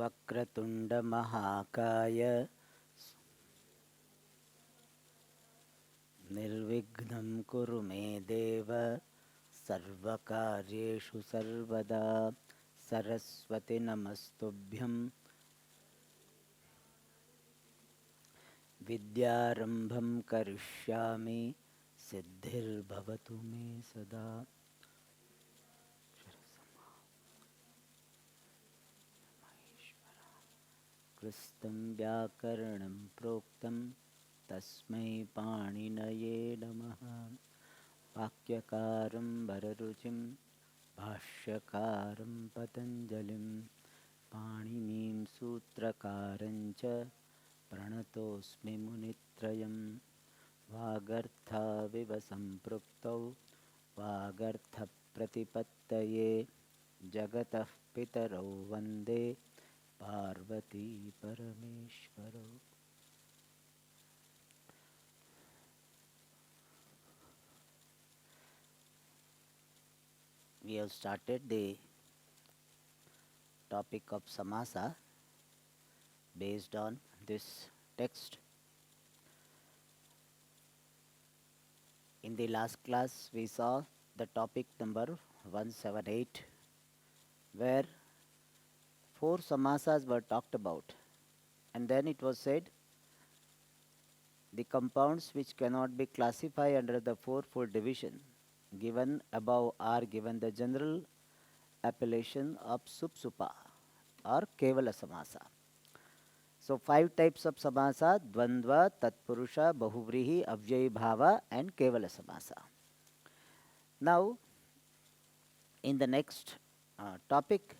वक्रतुंड महाकाय निर्विघ्नं कुरु मे देव सर्वकार्येषु सर्वदा सरस्वती नमस्तुभ्यं विद्यारंभं करिष्यामि सिद्धिर्भवतु मे सदा। कृस्तं व्याकरणं प्रोक्तं तस्मै पाणिनये नमः। वाक्यकारं वररुचिं भाष्यकारं पतञ्जलिं पाणिनीं सूत्रकारं च प्रणतोऽस्मि मुनित्रयं। वागर्थाविव सम्पृक्तौ वागर्थप्रतिपत्तये जगतः पितरौ वन्दे Parvati परमेश्वरौ। We have started the topic of samasa based on this text. In the last class we saw the topic number 178 where 4 samasas were talked about, and then it was said the compounds which cannot be classified under the fourfold division given above are given the general appellation of supsupa or kevala samasa. So 5 types of samasa: dvandva, tatpurusha, bahuvrihi, avyayi bhava and kevala samasa. Now in the next topic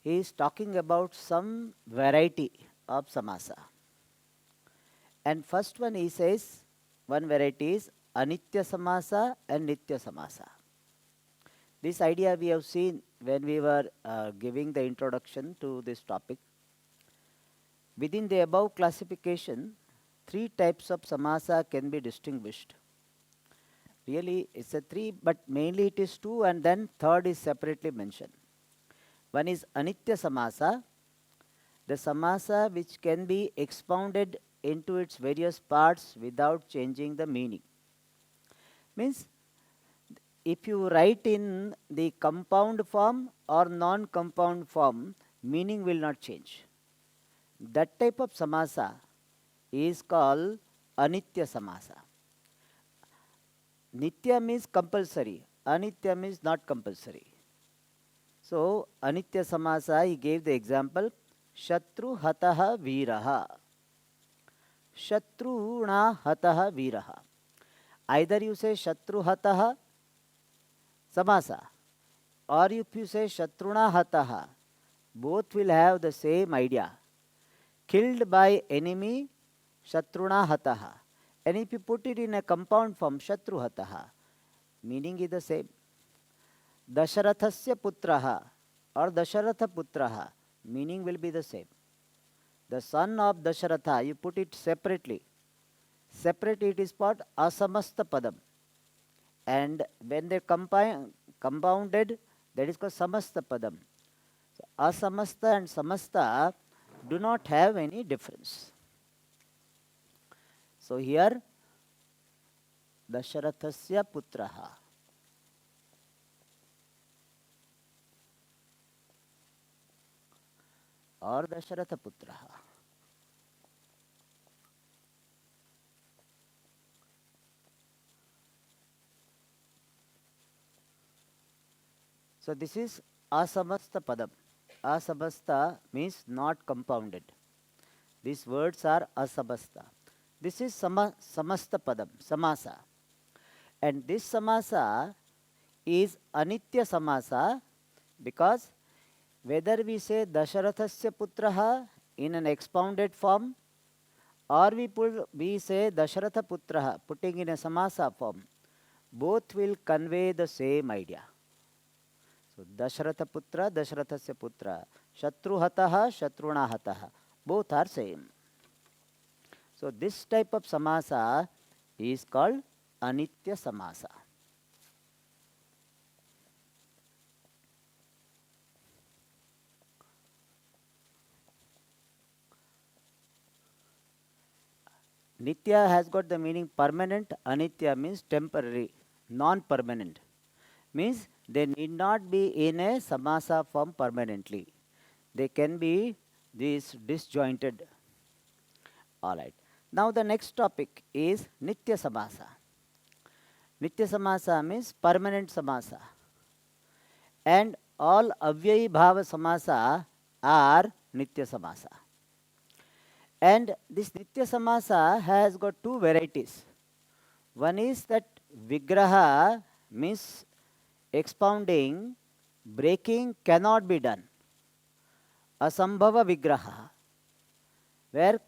he is talking about some variety of samasa. And first one he says, one variety is anitya samasa and nitya samasa. This idea we have seen when we were giving the introduction to this topic. Within the above classification, 3 types of samasa can be distinguished. Really it's a 3, but mainly it is 2, and then third is separately mentioned. One is anitya samasa, the samasa which can be expounded into its various parts without changing the meaning. Means if you write in the compound form or non-compound form, meaning will not change. That type of samasa is called anitya samasa. Nitya means compulsory, anitya means not compulsory. So anitya samasa, he gave the example shatru hataha viraha. Shatruna hataha viraha. Either you say shatru hataha samasa, or if you say shatruna hataha, both will have the same idea. Killed by enemy, shatruna hataha. And if you put it in a compound form, shatru hataha, meaning is the same. Dasharathasya putraha or Dasharatha putraha, meaning will be the same. The son of Dasharatha, you put it separately. Separate it is called asamasta padam. And when they compounded, that is called samasta padam. So asamasta and samasta do not have any difference. So here Dasharathasya putraha. Or Dasharatha putraha. So this is asamasta padam. Asamasta means not compounded. These words are asamasta. This is samasta padam, samasa. And this samasa is anitya samasa because whether we say Dasharathasya putraha in an expounded form or we say Dasharatha putraha putting in a samasa form, both will convey the same idea. So Dasharatha putra, Dasharathasya putra, Shatru hataha, Shatruna hataha, both are same. So this type of samasa is called anitya samasa. Nitya has got the meaning permanent, anitya means temporary, non-permanent. Means they need not be in a samasa form permanently. They can be this disjointed. Alright. Now the next topic is Nitya Samasa. Nitya Samasa means permanent samasa. And all Avyayi Bhava Samasa are Nitya Samasa. And this Nitya Samasa has got two varieties. One is that Vigraha means expounding, breaking cannot be done. Asambhava Vigraha, where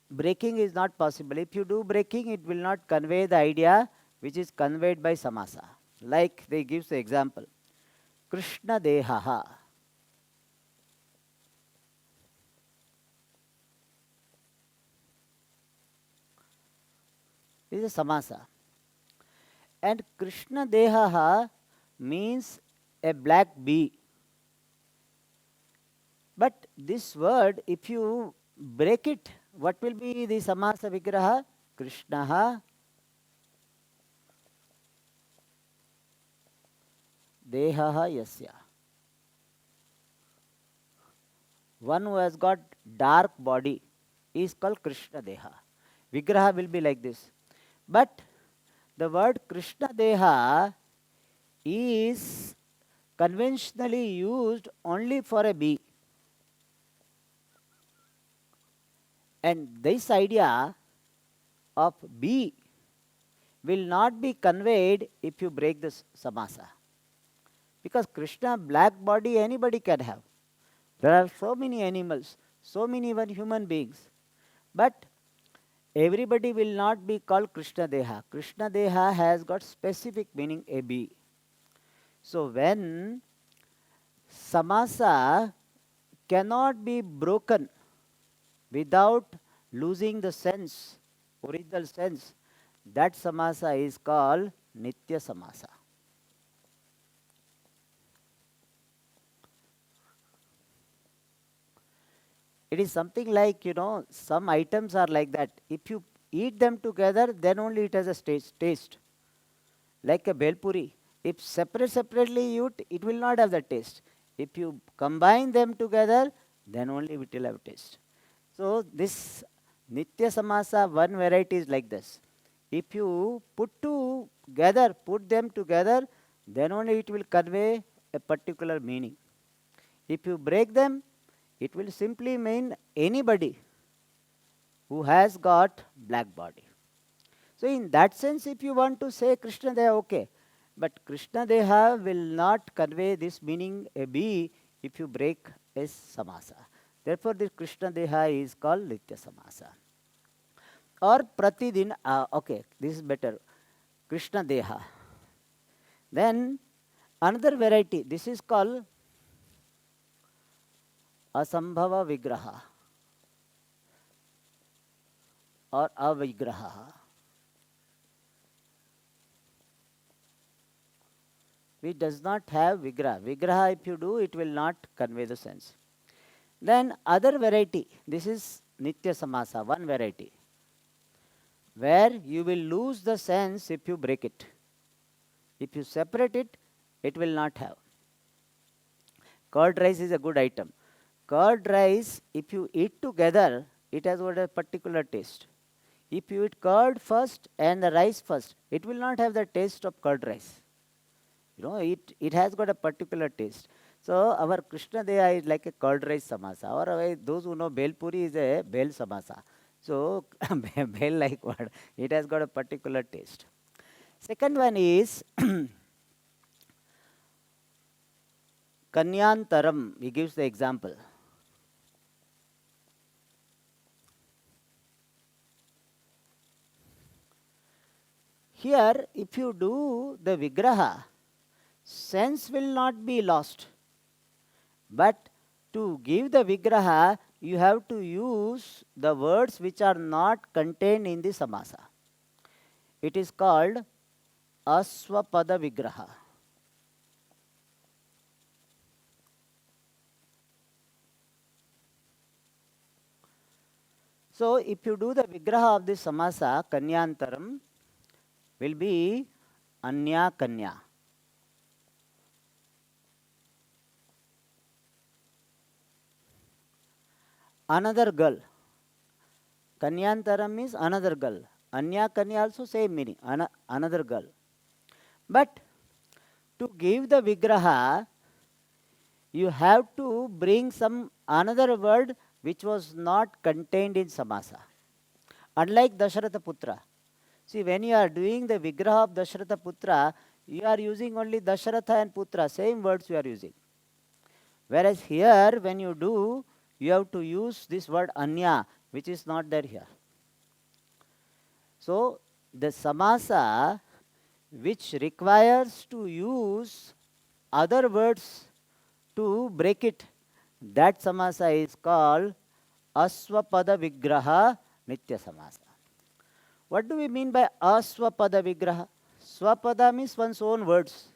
breaking is not possible. If you do breaking, it will not convey the idea which is conveyed by Samasa. Like they gives the example. Krishna Dehaha. This is a samasa. And Krishna Dehaha means a black bee. But this word, if you break it, what will be the samasa vigraha? Krishnaha Dehaha Yasya. One who has got dark body is called Krishna Deha. Vigraha will be like this. But the word Krishna Deha is conventionally used only for a bee. And this idea of bee will not be conveyed if you break this samasa. Because Krishna, black body, anybody can have. There are so many animals, so many even human beings. But everybody will not be called Krishna Deha. Krishna Deha has got specific meaning, a bee. So when samasa cannot be broken without losing the sense, original sense, that samasa is called Nitya Samasa. It is something like, some items are like that. If you eat them together, then only it has a taste. Like a belpuri. If separately you eat, it will not have the taste. If you combine them together, then only it will have taste. So this Nitya Samasa, one variety is like this. If you put them together, then only it will convey a particular meaning. If you break them, it will simply mean anybody who has got black body. So in that sense, if you want to say Krishna Deha, okay. But Krishna Deha will not convey this meaning a bee if you break a samasa. Therefore, this Krishna Deha is called Nitya Samasa. Or Pratidin, okay, this is better. Krishna Deha. Then another variety, this is called Asambhava Vigraha or Avigraha, which does not have Vigraha. Vigraha, if you do, it will not convey the sense. Then other variety, this is Nitya Samasa, one variety, where you will lose the sense if you break it. If you separate it, it will not have. Curd rice is a good item. Curd rice, if you eat together, it has got a particular taste. If you eat curd first and the rice first, it will not have the taste of curd rice. It has got a particular taste. So our Krishna Deha is like a curd rice samasa. Or those who know Bel Puri is a Bel samasa. So Bel like what? It has got a particular taste. Second one is Kanyantaram. He gives the example. Here, if you do the Vigraha, sense will not be lost. But to give the Vigraha, you have to use the words which are not contained in the samasa. It is called Aswapada Vigraha. So if you do the vigraha of this samasa, kanyantaram will be anya kanya. Another girl. Kanyantaram means another girl. Anya kanya also same meaning, another girl. But to give the vigraha, you have to bring some another word which was not contained in samasa. Unlike Dasharatha Putra. See, when you are doing the vigraha of Dasharatha Putra, you are using only Dasharatha and Putra, same words you are using. Whereas here, when you do, you have to use this word anya, which is not there here. So, the samasa which requires to use other words to break it, that samasa is called aswapada vigraha nitya samasa. What do we mean by aswapada vigraha? Swapada means one's own words,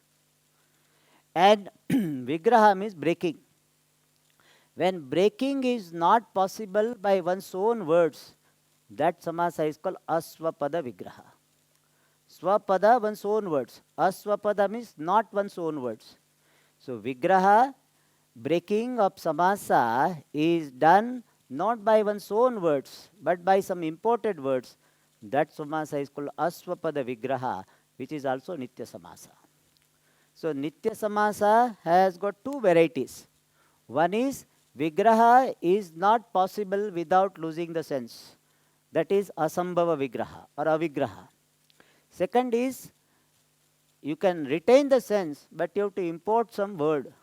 and vigraha means breaking. When breaking is not possible by one's own words, that samasa is called aswapada vigraha. Swapada, one's own words. Aswapada means not one's own words. So vigraha, breaking of samasa, is done not by one's own words, but by some imported words. That samasa is called aswapada vigraha, which is also nitya samasa. So nitya samasa has got two varieties. One is vigraha is not possible without losing the sense. That is asambhava vigraha or avigraha. Second is you can retain the sense, but you have to import some word.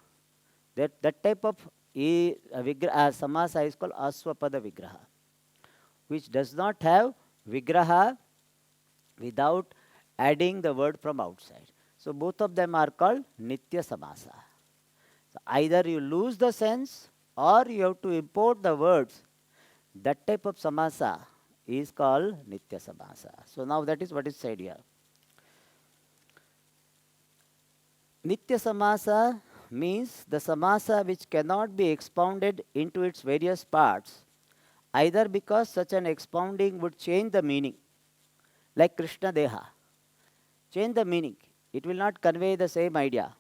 That type of samasa is called aswapada vigraha, which does not have vigraha without adding the word from outside. So both of them are called nitya samasa. So either you lose the sense or you have to import the words. That type of samasa is called nitya samasa. So now that is what is said here. Nitya samasa means the samasa which cannot be expounded into its various parts, either because such an expounding would change the meaning, like Krishna Deha. Change the meaning, it will not convey the same idea.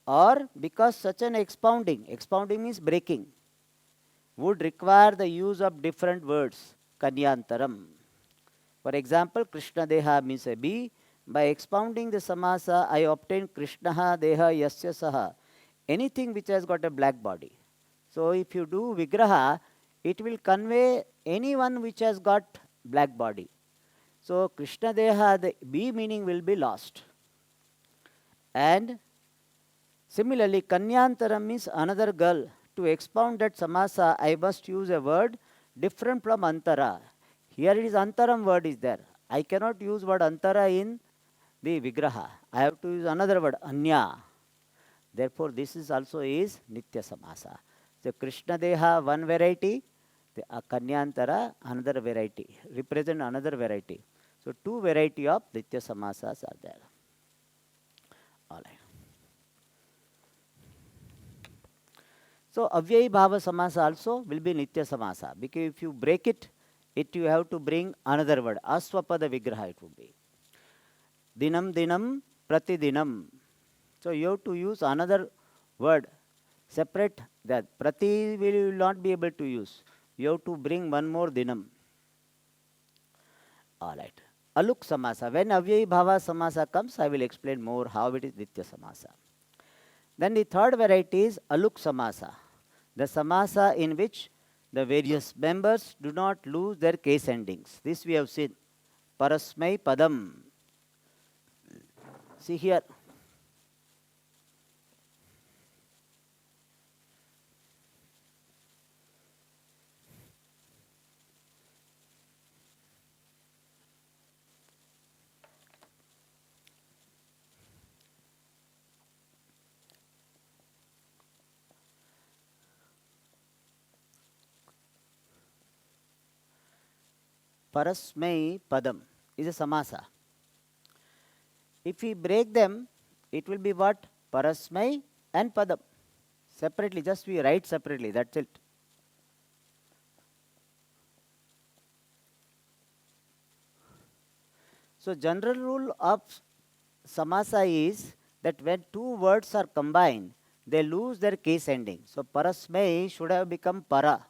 Or because such an expounding means breaking, would require the use of different words, kanyantaram. For example, Krishna Deha means a bee. By expounding the samasa, I obtain Krishnaha Deha Yasya Saha, anything which has got a black body. So if you do vigraha, it will convey anyone which has got black body. So Krishna Deha, the bee meaning will be lost. And similarly, kanyantaram means another girl. To expound that samasa, I must use a word different from antara. Here it is antaram word is there. I cannot use word antara in the vigraha. I have to use another word, anya. Therefore, this is also is nitya samasa. So Krishna Deha, one variety, the Kanyantara, another variety, represent another variety. So two variety of nitya samasas are there. All right. So Avyai Bhava Samasa also will be Nitya Samasa, because if you break it, you have to bring another word. Aswapada Vigraha it would be. Dinam Dinam Pratidinam. So you have to use another word. Separate that. Prati will not be able to use. You have to bring one more Dinam. All right. Aluk Samasa. When Avyai Bhava Samasa comes, I will explain more how it is Nitya Samasa. Then the third variety is Aluk Samasa. The samasa in which the various members do not lose their case endings. This we have seen. Parasmai Padam. See here. Parasmai Padam is a samasa. If we break them, it will be what? Parasmai and Padam. Separately, just we write separately, that's it. So general rule of samasa is that when two words are combined, they lose their case ending. So parasmai should have become para.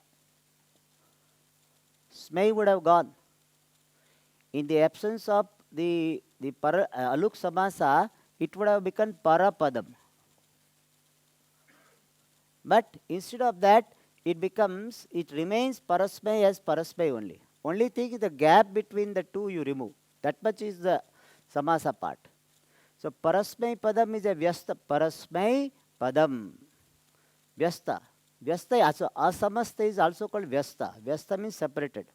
Smai would have gone. In the absence of the aluk samasa, it would have become parapadam. But instead of that, it remains parasmai as parasmai only. Only thing is the gap between the two you remove. That much is the samasa part. So parasmai padam is a vyasta. Parasmai padam. Vyasta. Vyasta also, asamasta is also called vyasta. Vyasta means separated.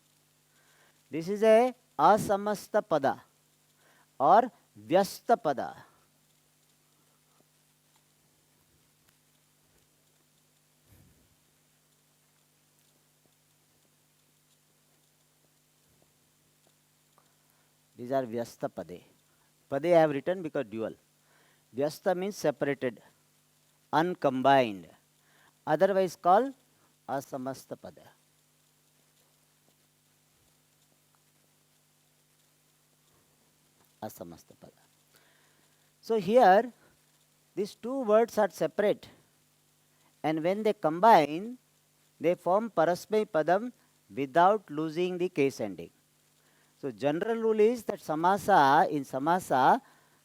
This is a asamasta pada or vyasta pada. These are vyasta pade. Pade I have written because dual. Vyasta means separated, uncombined. Otherwise called asamasta pada. Asamasta pada. So here, these two words are separate, and when they combine, they form parasmai padam without losing the case ending. So general rule is that in samasa,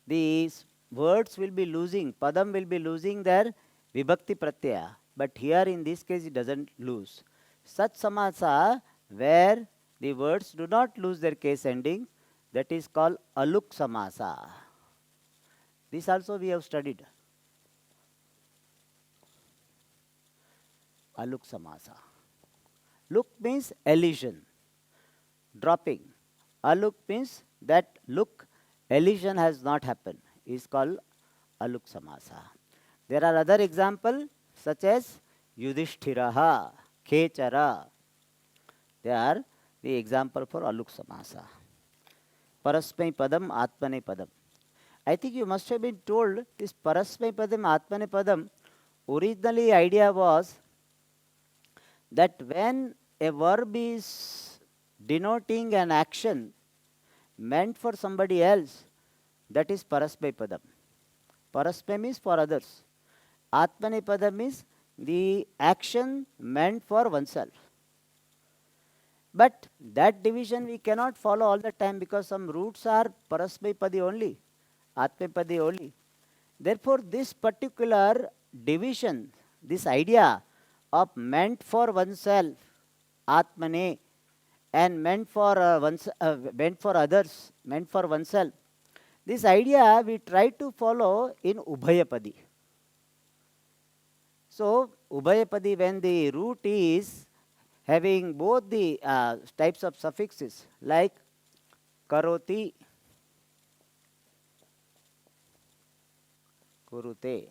these words will be losing, padam will be losing their vibhakti pratyaya. But here in this case, it doesn't lose. Such samasa where the words do not lose their case ending, that is called aluk samasa. This also we have studied. Aluk samasa. Luk means elision, dropping. Aluk means that look, elision has not happened. Is called aluk samasa. There are other examples such as Yudhishthiraha, Khechara. They are the example for aluk samasa. Parasmai padam, atmane padam. I think you must have been told this parasmai padam, atmane padam. Originally idea was that when a verb is denoting an action meant for somebody else, that is parasmai padam. Parasmai means for others. Atmane padam means the action meant for oneself. But that division we cannot follow all the time because some roots are parasmai padi only, atme padi only. Therefore, this particular division, this idea of meant for oneself, atmane, and meant for others, meant for oneself. This idea we try to follow in Ubhayapadi. So, Ubhayapadi, when the root is having both the types of suffixes like karoti, kurute.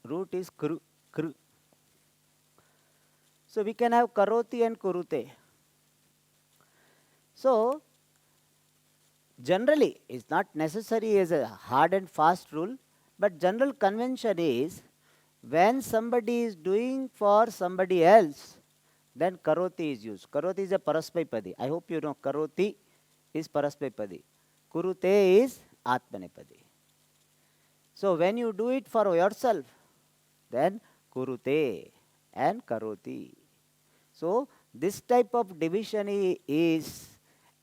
Root is kru. So we can have karoti and kurute. So generally, it's not necessary as a hard and fast rule, but general convention is when somebody is doing for somebody else, then karoti is used. Karoti is a parasmai padi. I hope you know karoti is parasmai padi. Kurute is atmanepadi. So when you do it for yourself, then kurute and karoti. So this type of division is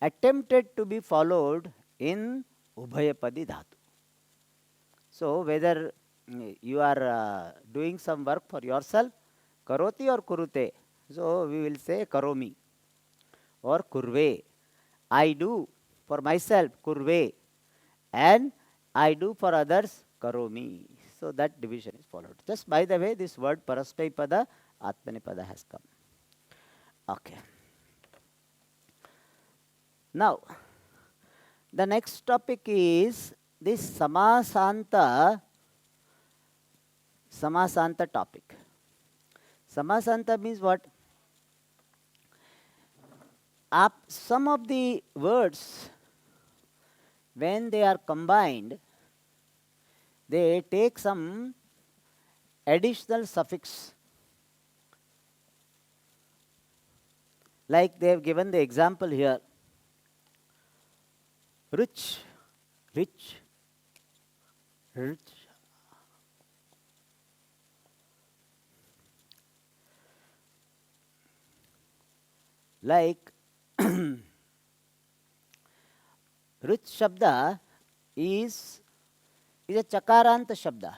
attempted to be followed in Ubhayapadi dhatu. So whether you are doing some work for yourself, karoti or kurute. So we will say karomi or kurve. I do for myself, kurve, and I do for others, karomi. So that division is followed. Just by the way, this word parasmai pada, atmane pada has come. Okay. Now, the next topic is this samasanta topic. Samasanta means what? Some of the words, when they are combined, they take some additional suffix. Like they have given the example here. Rich, rich, rich. Like rich shabda is a chakaranta shabda.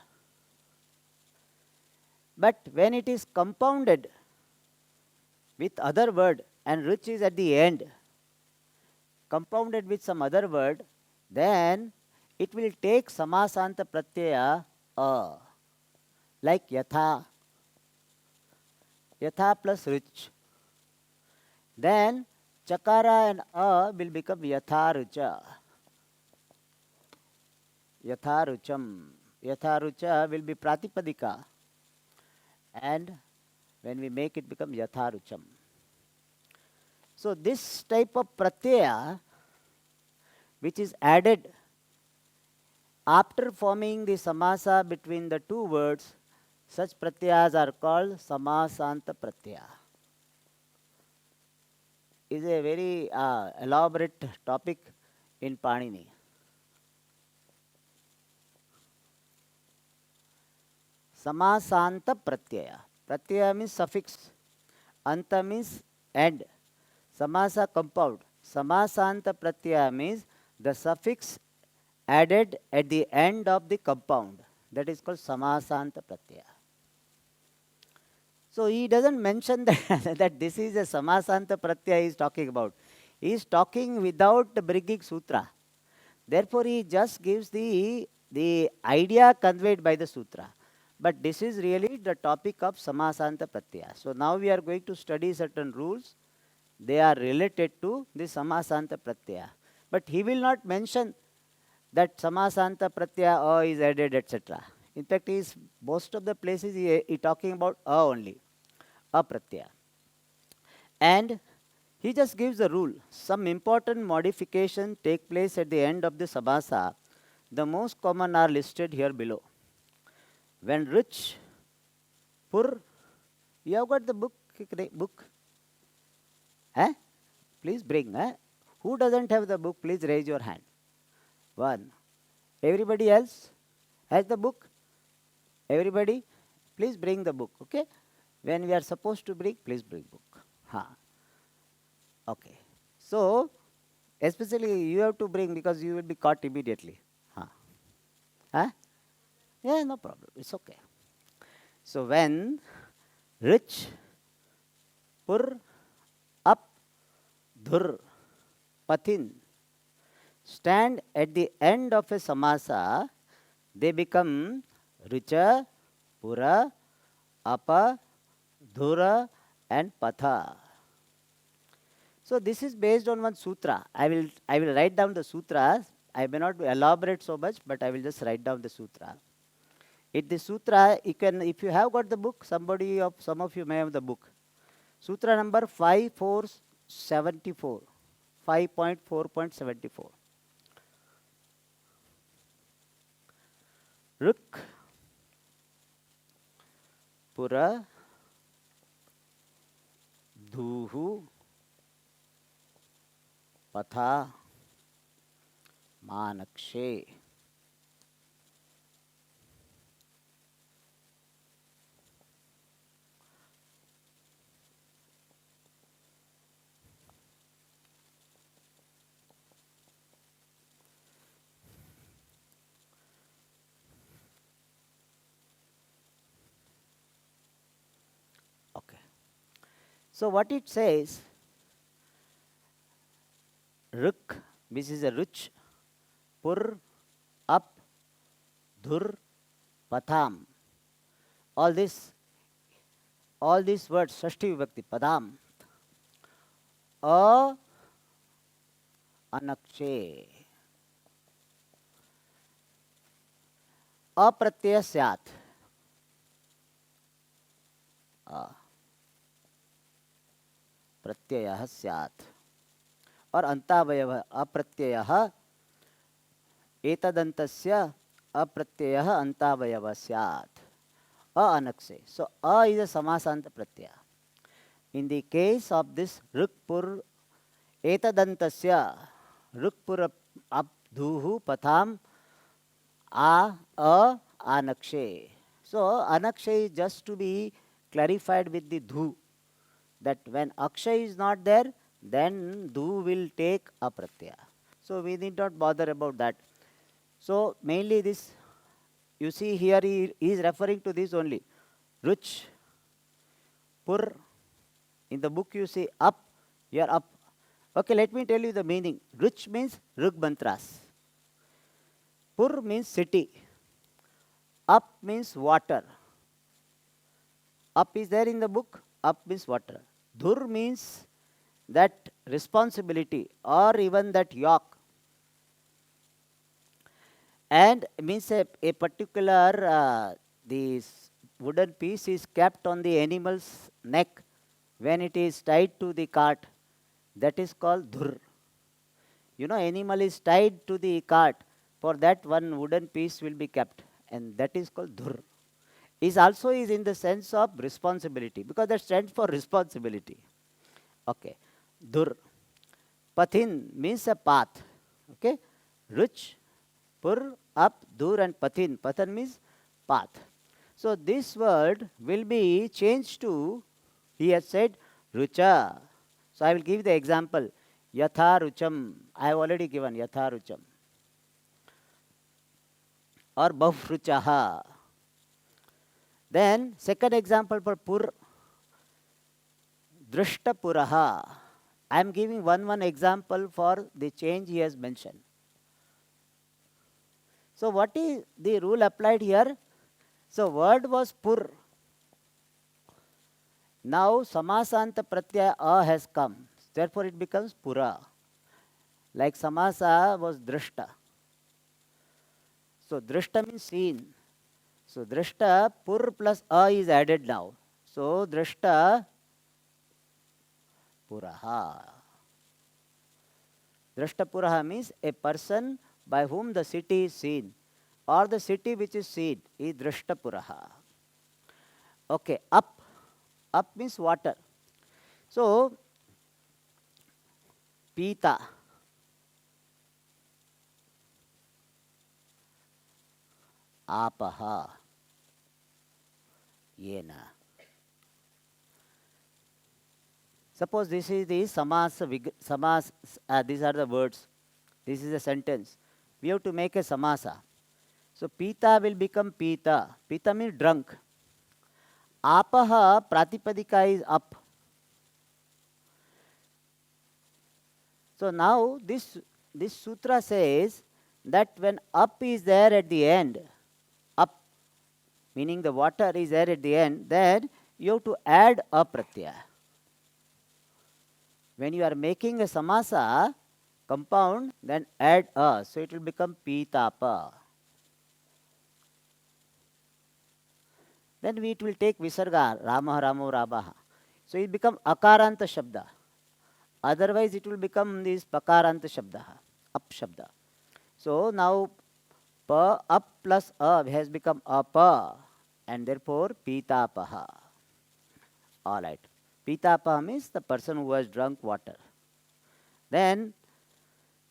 But when it is compounded with other word and rich is at the end, compounded with some other word, then it will take samasanta pratyaya a. Like yatha, yatha plus rich. Then chakara and a will become yatharucha. Yatharucham. Yatharucha will be pratipadika. And when we make it become yatharucham. So this type of pratyaya which is added after forming the samasa between the two words, such pratyayas are called samasanta pratyaya. Is a very elaborate topic in Panini. Samasanta pratyaya. Pratyaya means suffix. Anta means end. Samasa compound. Samasanta pratyaya means the suffix added at the end of the compound. That is called samasanta pratyaya. So he doesn't mention that this is a samasanta pratyaya he is talking about. He is talking without bringing sutra. Therefore, he just gives the idea conveyed by the sutra. But this is really the topic of samasanta pratyaya. So now we are going to study certain rules. They are related to the samasanta pratyaya. But he will not mention that samasanta pratyaya is added, etc. In fact, most of the places he is talking about only, a pratyaya. And he just gives a rule. Some important modification take place at the end of the samasa. The most common are listed here below. When rich, pur, you have got the book? Eh? Please bring. Who doesn't have the book? Please raise your hand. One. Everybody else has the book? Everybody? Please bring the book, okay? When we are supposed to bring, please bring book. Okay. So, especially you have to bring because you will be caught immediately. Yeah, no problem. It's okay. So, when rich, pur, up, dhur, pathin stand at the end of a samasa, they become richa, pura, apa, dhura and patha. So this is based on one sutra. I will write down the sutras. I may not elaborate so much, but I will just write down the sutra. The sutra, if you have got the book, some of you may have the book. Sutra number 5474. 5.4.74. Ruk, pura, dhuhu, patha, manakshe. Okay. So what it says, ruk, which is a ruch, pur, up, dhur, patham. All these words, Shashti Vibhakti, padam, anakshe, apratyaya syat, प्रत्ययः स्यात् और अन्तावयवः अप्रत्ययः एतदन्तस्य अप्रत्ययः अन्तावयवः स्यात् अनक्षे. So is a samasanta pratyaya. In the case of this rukpur etadantasya, rukpur up dhuhu patham anakshe. So anakshe is just to be clarified with the dhu, that when akshay is not there, then dhu will take a pratyaya. So we need not bother about that. So mainly this, you see here he is referring to this only. Ruch, pur, in the book you see up, you are up. Okay, let me tell you the meaning. Ruch means Rug mantras. Pur means city. Up means water. Up is there in the book. Up means water. Dhur means that responsibility or even that yoke. And means a particular this wooden piece is kept on the animal's neck when it is tied to the cart. That is called dhur. You know, animal is tied to the cart. For that, one wooden piece will be kept, and that is called dhur. Is also is in the sense of responsibility, because that stands for responsibility. Okay, dhur. Pathin means a path. Okay, ruch, pur, up, dur, and pathin. Pathan means path. So this word will be changed to, he has said, rucha. So I will give the example. Yatha rucham. I have already given yatha rucham. Or bahruchaha. Then second example for pur, drishtapuraha. I am giving one example for the change he has mentioned. So what is the rule applied here? So word was pur. Now samasanta pratyaya a has come. Therefore it becomes pura. Like samasa was drishta. So drishta means seen. So drishta, pur plus a is added now. So drishta puraha. Drishta puraha means a person by whom the city is seen, or the city which is seen is drishta puraha. Okay, up. Up means water. So pita. Apaha. Yena. Suppose this is the samas, these are the words. This is a sentence. We have to make a samasa. So pita will become pita. Pita means drunk. Apaha pratipadika is up. So now this sutra says that when up is there at the end, up meaning the water is there at the end, then you have to add a pratyaya. When you are making a samasa compound, then add a. So it will become pitapa. Then it will take visarga, Rama, Ramo, Rabaha. So it become akaranta shabda. Otherwise it will become this pakaranta shabda, up shabda. So now pa up plus a has become apa, and therefore pitapaha. All right. Pitapaha means the person who has drunk water. Then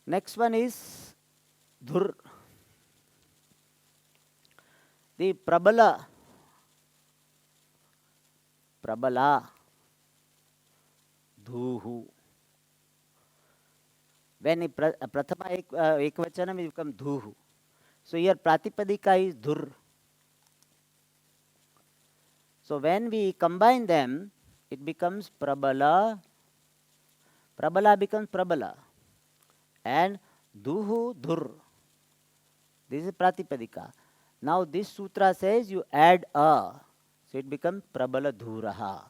next one is dhur. The prabala. Prabala. Dhuhu. When prathama ekvachanam it becomes dhuhu. So here pratipadika is dhur. So when we combine them, it becomes prabala. Prabala becomes prabala. And dhuhu dhur. This is pratipadika. Now this sutra says you add a. So it becomes prabala dhuraha.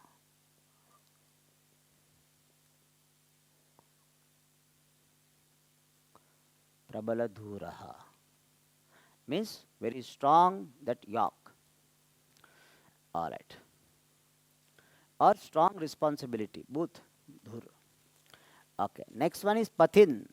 Prabala dhuraha. Means very strong, that yoke. All right. Or strong responsibility, both. Dhur. Okay. Next one is pathin.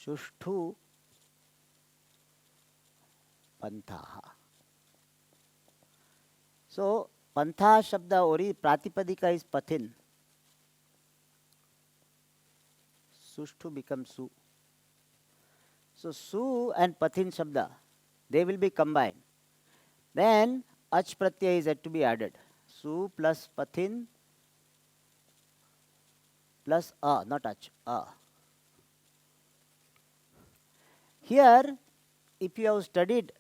सुष्ठु पंथाः. So pantha shabda ori pratipadika is pathin. Sushtu becomes su. So su and pathin shabda, they will be combined. Then ach pratyay is yet to be added. Su plus pathin plus a, not ach, a. Here, if you have studied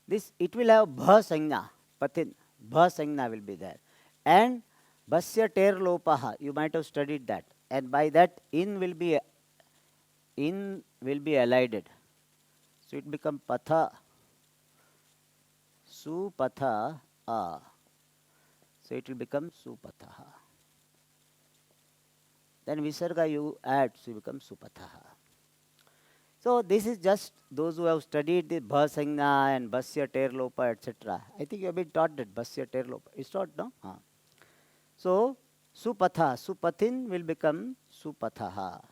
this, it will have bha sangna, pathin, bha sangna will be there. And basya ter lopaha, you might have studied that. And by that, in will be elided. So it become patha, supatha, a. So it will become supatha. Then visarga you add, so it becomes supatha. So this is just those who have studied the bhasangna and basya ter lopa, etc. I think you have been taught that basya ter lopa. It's taught, no? So supatha, supathin will become supathaha.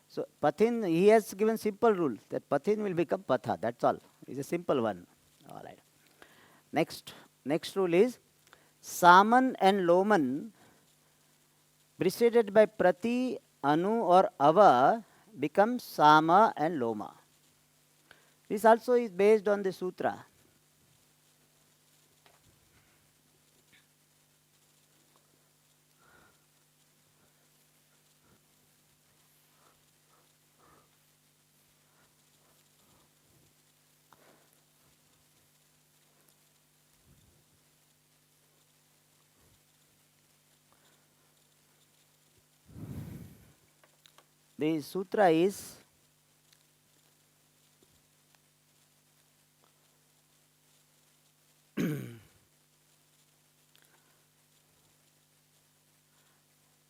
So pathin, he has given simple rule that pathin will become patha. That's all. It's a simple one. All right. Next rule is saman and loman preceded by prati, anu or ava become sama and loma. This also is based on the sutra. The sutra is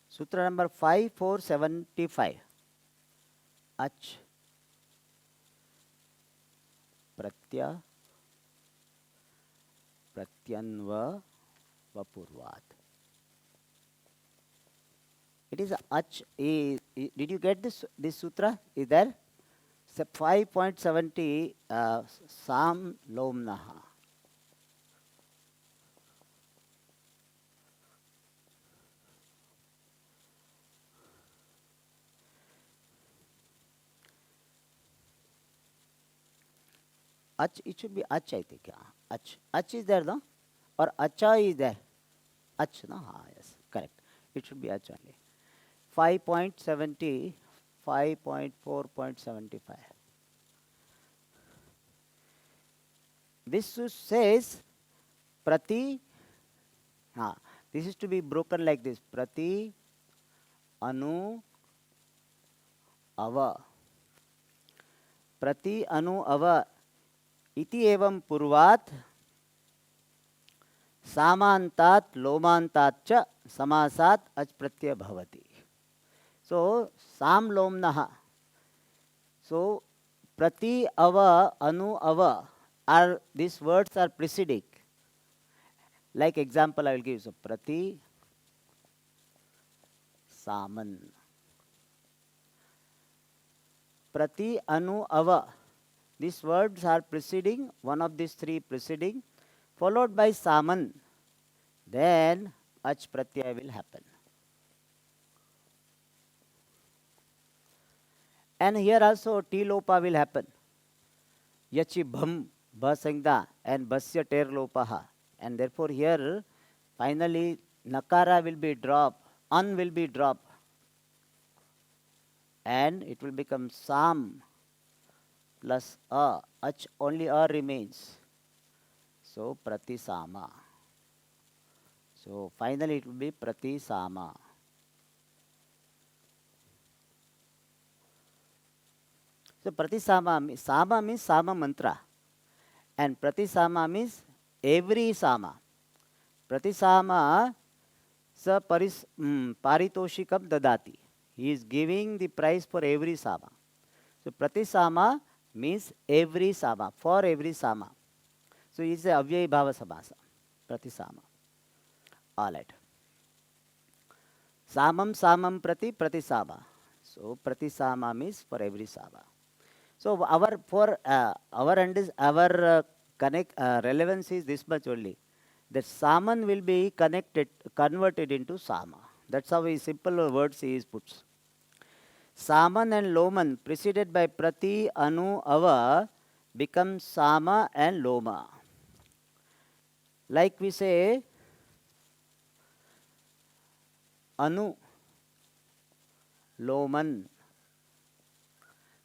sutra number 5475. Ach pratya pratyanva vapurvat. It is ach. Did you get this sutra? Is there? 5.70 sam lomnaha. Ach, it should be ach, I think. Ach. Ach is there, no? Or acha is there? Ach, no? Yes, correct. It should be ach only. 5.70, 5.4.75. This says prati. This is to be broken like this. Prati, anu, ava. Prati, anu, ava. Iti evam purvat. Samantat, lomantat cha samasat ach pratyaya bhavati. So, sam lomnaha. So, prati, ava, anu, ava are these words are preceding. Like example, I will give you. So, prati, saman. Prati, anu, ava. These words are preceding, one of these three preceding, followed by saman. Then, ach pratyaya will happen. And here also T lopa will happen. Yachi bham bhasangda and basya ter lopaha. And therefore here finally nakara will be dropped, an will be dropped. And it will become sam plus a. Ach only a remains. So pratisama. So finally it will be pratisama. So pratisama, sama means sama mantra. And pratisama means every sama. Pratisama sa paritoshikam dadati. He is giving the price for every sama. So pratisama means every sama, for every sama. So it is a avyay bhava samasa. Pratisama. All right. Samam samam prati pratisama. So pratisama means for every sama. So our for our connect relevance is this much only. That Saman will be converted into Sama. That's how a simple words he is puts. Saman and Loman preceded by Prati, Anu, Ava become Sama and Loma. Like we say Anu, Loman.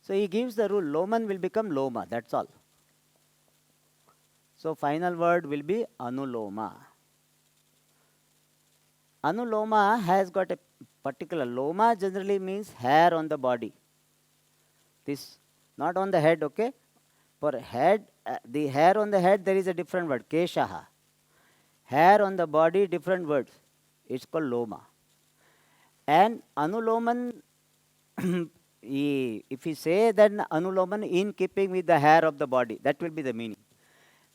So he gives the rule Loman will become Loma. That's all. So final word will be Anuloma. Anuloma has got a particular loma generally means hair on the body. This not on the head, okay? For head, the hair on the head there is a different word, keshaha. Hair on the body, different words. It's called loma. And anuloman, if we say then anuloman in keeping with the hair of the body, that will be the meaning.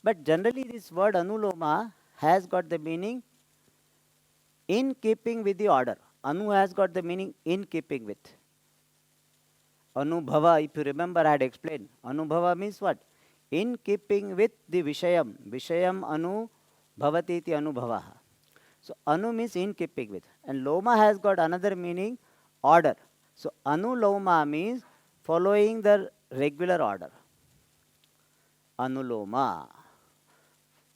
But generally this word anuloma has got the meaning in keeping with the order. Anu has got the meaning in keeping with. Anubhava, if you remember, I had explained. Anubhava means what? In keeping with the Vishayam. Vishayam anu bhavati iti anubhavaha. So anu means in keeping with. And loma has got another meaning, order. So anuloma means following the regular order. Anuloma.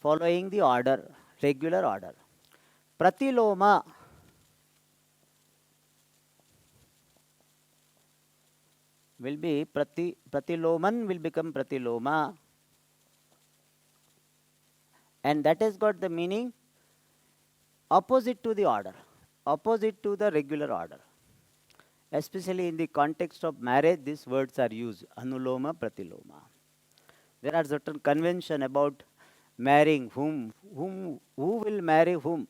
Following the order, regular order. Pratiloma. Will be Pratiloman will become Pratiloma. And that has got the meaning opposite to the order, opposite to the regular order. Especially in the context of marriage, these words are used, Anuloma, Pratiloma. There are certain convention about marrying who will marry whom.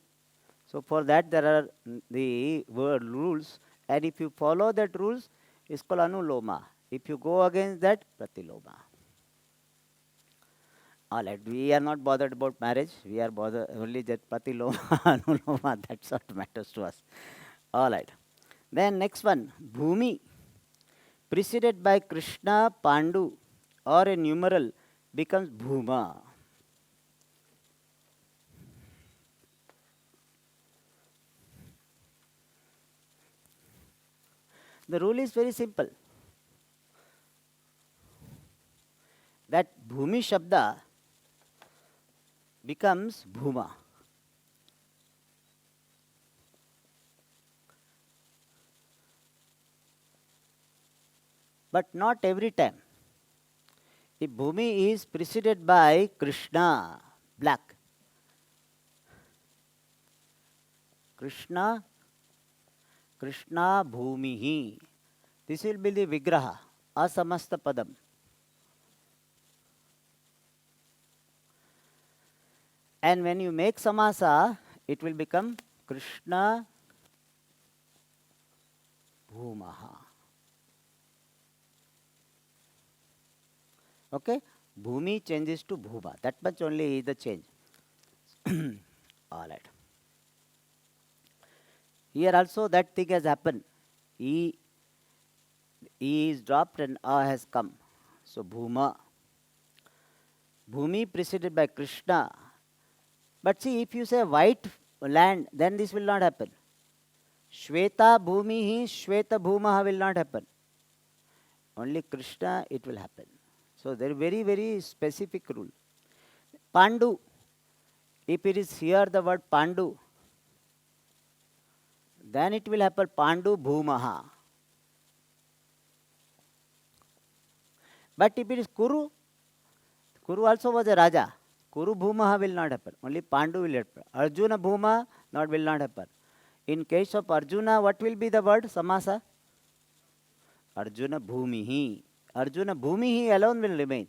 So for that there are the word rules, and if you follow that rules, it's called Anuloma. If you go against that, Pratiloma. All right, we are not bothered about marriage. We are bothered only that Pratiloma, Anuloma, that's what matters to us. All right. Then next one, Bhumi, preceded by Krishna, Pandu, or a numeral becomes Bhuma. The rule is very simple. That Bhumi Shabda becomes Bhuma. But not every time. If Bhumi is preceded by Krishna, black. Krishna, Krishna Bhumihi. This will be the Vigraha, Asamasta Padam. And when you make Samasa, it will become Krishna Bhumaha. Okay? Bhumi changes to Bhuma. That much only is the change. All right. Here also that thing has happened. E is dropped and A has come. So Bhuma. Bhumi preceded by Krishna. But see, if you say white land, then this will not happen. Shweta Bhumihi, Shweta Bhumaha will not happen. Only Krishna it will happen. So there is very, very specific rule. Pandu. If it is here the word Pandu, then it will happen Pandu Bhumaha. But if it is Kuru, Kuru also was a Raja. Kuru Bhumaha will not happen. Only Pandu will happen. Arjuna Bhuma will not happen. In case of Arjuna, what will be the word Samasa? Arjuna Bhumihi. Arjuna Bhumihi alone will remain.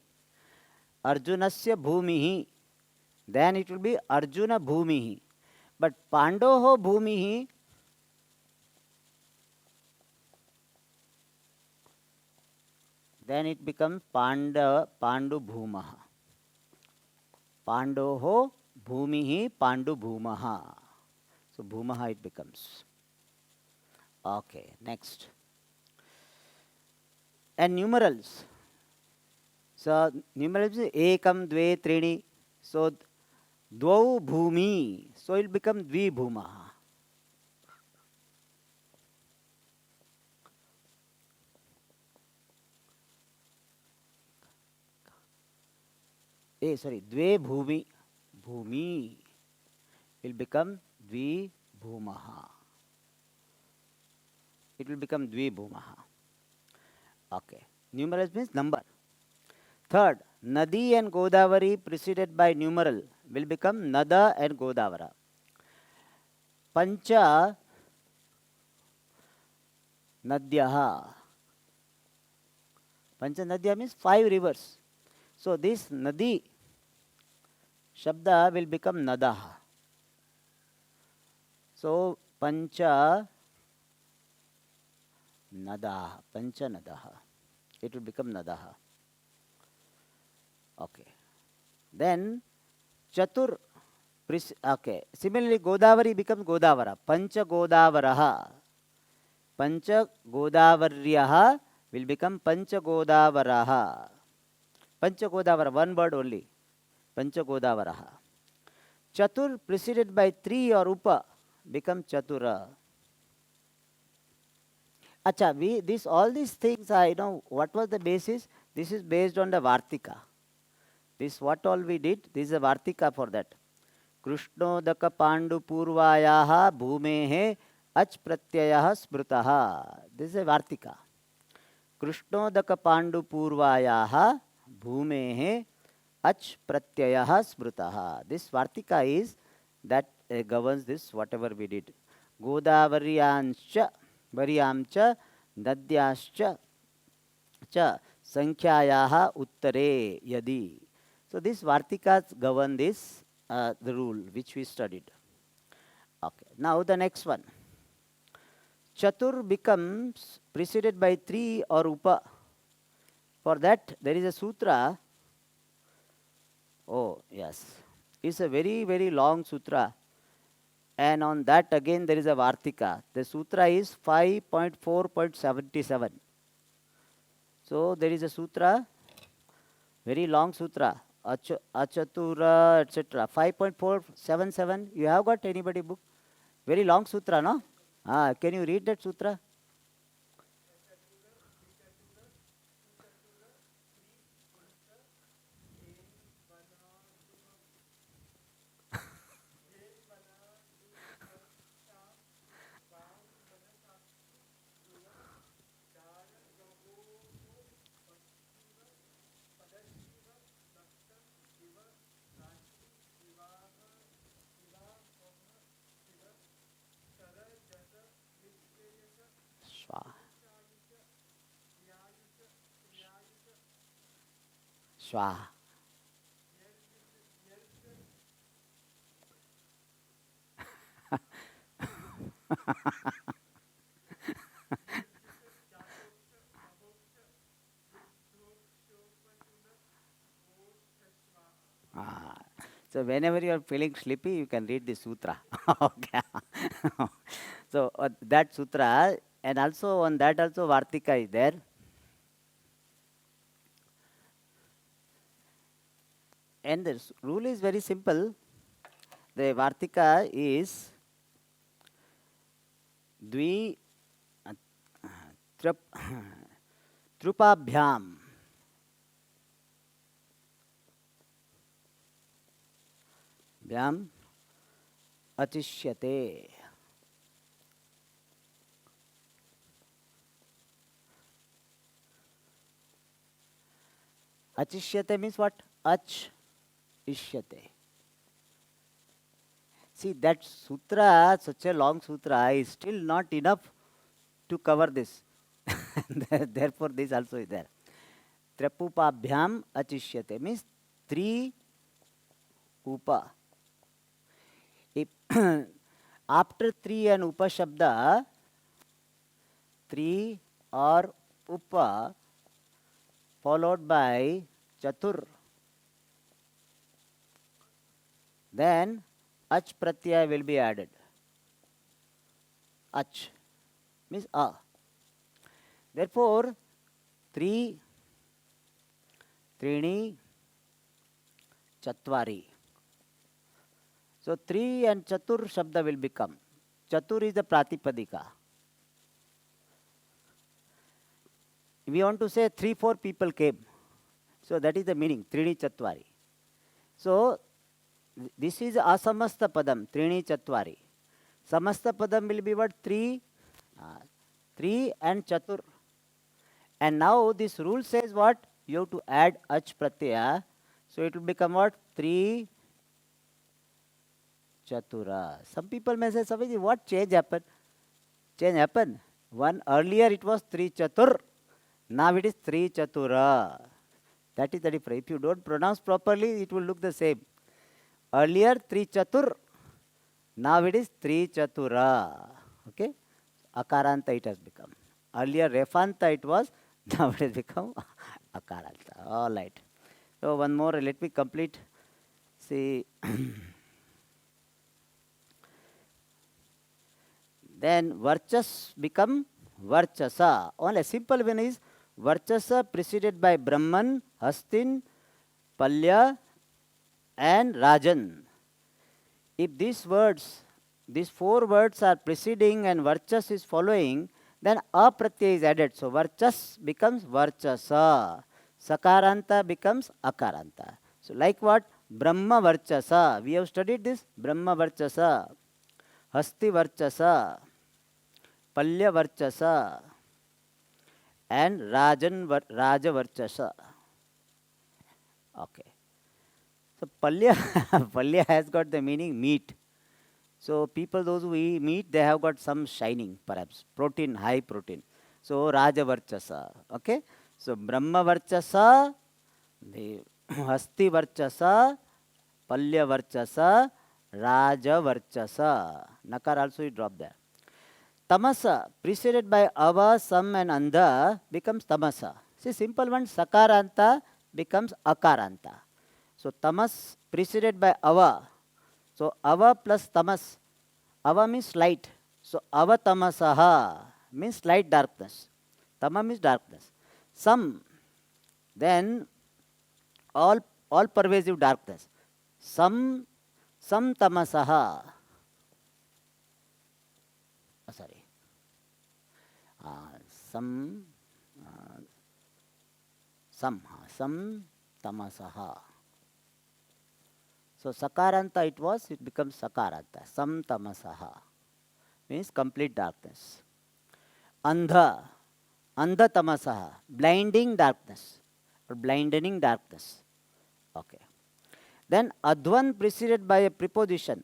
Arjunasya Bhumihi. Then it will be Arjuna Bhumihi. But Pandoho Bhumihi. Then it becomes Pandu Bhumaha. Pandoho Bhumihi Pandu Bhumaha. So Bhumaha it becomes. Okay, next. And numerals. So numeral is ekam dve trini. So dvau bhumi, so it will become dvi bhumaha. Dve bhumi, bhumi will become dvi bhumaha. It will become dvi bhumaha. Okay. Numeral means number. Third, Nadi and Godavari preceded by numeral will become Nada and Godavara. Pancha Nadyaha. Pancha Nadya means 5 rivers. So this Nadi Shabda will become Nadaha. So Pancha Nadaha. Pancha Nadaha. It will become Nadaha. Okay. Then Chatur. Okay. Similarly, Godavari becomes Godavara. Pancha Godavaraha. Pancha Godavaryaha will become Pancha Godavaraha. Pancha Godavara, one word only. Pancha Godavaraha. Chatur preceded by 3 or Upa become Chatura. Acha, all these things I know what was the basis? This is based on the Vartika. This what all we did, this is a Vartika for that. Krishnodaka Pandu Purvayaha Bhumehe Ach Pratyayaha Smrutaha. This is a Vartika. Krishnodaka Pandu Purvayaha Bhumehe Ach Pratyayaha Smrutaha. This Vartika is that governs this whatever we did. Godavaryanscha Varyamcha Nadyascha Cha Sankhyayaha Uttare Yadi. So these Vartikas govern this the rule which we studied. Okay. Now the next one. Chatur becomes preceded by 3 or Upa. For that there is a sutra. Oh yes. It's a very, very long sutra. And on that again there is a Vartika. The sutra is 5.4.77. So there is a sutra, very long sutra, Achatura, etc. 5.477. You have got anybody book? Very long sutra, no? Can you read that sutra? Shwa. Shwa. So whenever you are feeling sleepy, you can read the sutra. Okay. So that sutra, and also on that also Vartika is there. And the rule is very simple. The Vartika is Dvi Trupabhyam. Vyam Achishyate. Achishyate means what? Ach Ishyate. See, that sutra, such a long sutra, is still not enough to cover this. Therefore, this also is there. Trapupabhyam achishyate means 3 upa. If after 3 and upa shabda, 3 or upa followed by chatur, then ach pratyaya will be added. Ach means a. Therefore, 3 Trini Chatvari. So 3 and Chatur Shabda will become. Chatur is the Pratipadika. We want to say 3-4 people came. So that is the meaning, Trini Chatvari. So this is Asamasta Padam, Trini Chatvari. Samasta Padam will be what? 3 and Chatur. And now this rule says what? You have to add Ach Pratyaya. So it will become what? 3 Chatura. Some people may say, Saviji, what change happened? Change happened. One earlier it was 3 Chatur. Now it is 3 Chatura. That is the difference. If you don't pronounce properly, it will look the same. Earlier 3 Chatur. Now it is 3 Chatura. Okay? Akaranta it has become. Earlier Refanta it was. Now it has become Akaranta. All right. So one more. Let me complete. See. Then Varchas become Varchasa. Only a simple one is Varchasa preceded by Brahman, Hastin, Palya and Rajan. If these words, these 4 words are preceding and Varchas is following, then Apratyaya is added. So Varchas becomes Varchasa. Sakaranta becomes Akaranta. So like what? Brahma Varchasa. We have studied this. Brahma Varchasa. Hasti Varchasa. Palya Varchasa and Raja Varchasa. Okay. So Palya, Palya has got the meaning meat. So people, those who eat meat, they have got some shining, perhaps protein, high protein. So Raja Varchasa. Okay. So Brahma Varchasa, the Hasti Varchasa, Palya Varchasa, Raja Varchasa. Nakar also you drop there. Tamasa, preceded by Ava, Sam and Andha, becomes Tamasa. See, simple one, Sakaranta becomes Akaranta. So, Tamas preceded by Ava. So, Ava plus Tamas. Ava means light. So, Ava Tamasaha means light darkness. Tama means darkness. Sam, then all pervasive darkness. Sam Tamasaha. Sorry. Sam Tamasaha. So Sakaranta it was, it becomes Sakaranta. Sam Tamasaha means complete darkness. Andha Tamasaha, blinding darkness or blinding darkness. Okay. Then Advan preceded by a preposition,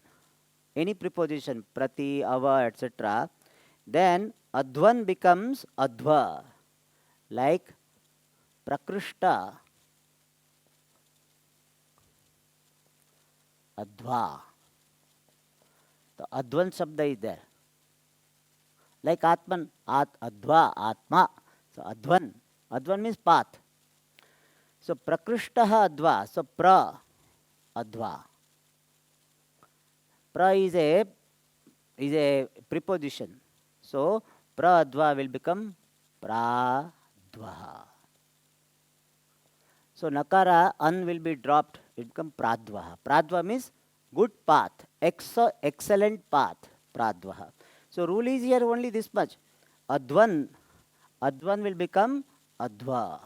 any preposition, Prati, Ava, etc. Then Advan becomes Adva, like Prakrishta, Adva. The Advan Shabda is there. Like Atman, Adva, Atma. So Advan. Advan means path. So Prakrishtaha Adva. So Pra, Adva. Pra is a preposition. So Pradva will become Pradvaha. So Nakara, An will be dropped. It becomes Pradvaha. Pradva means good path, excellent path. Pradvaha. So rule is here only this much. Advan will become Adva.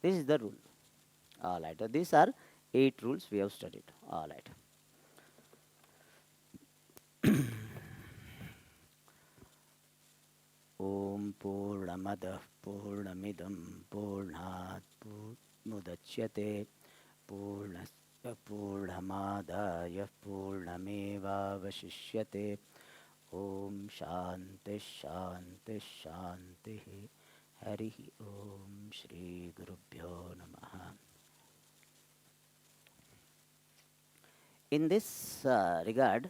This is the rule. All right. So these are 8 rules we have studied. All right. Om Purnamadah Purnamidam Purnat Mudachyate Purnasya Purnamadaya Purnameva Vashishyate. Om Shanti Shanti Shanti. Hari Om Shri Gurubhyo Namaha. In this regard,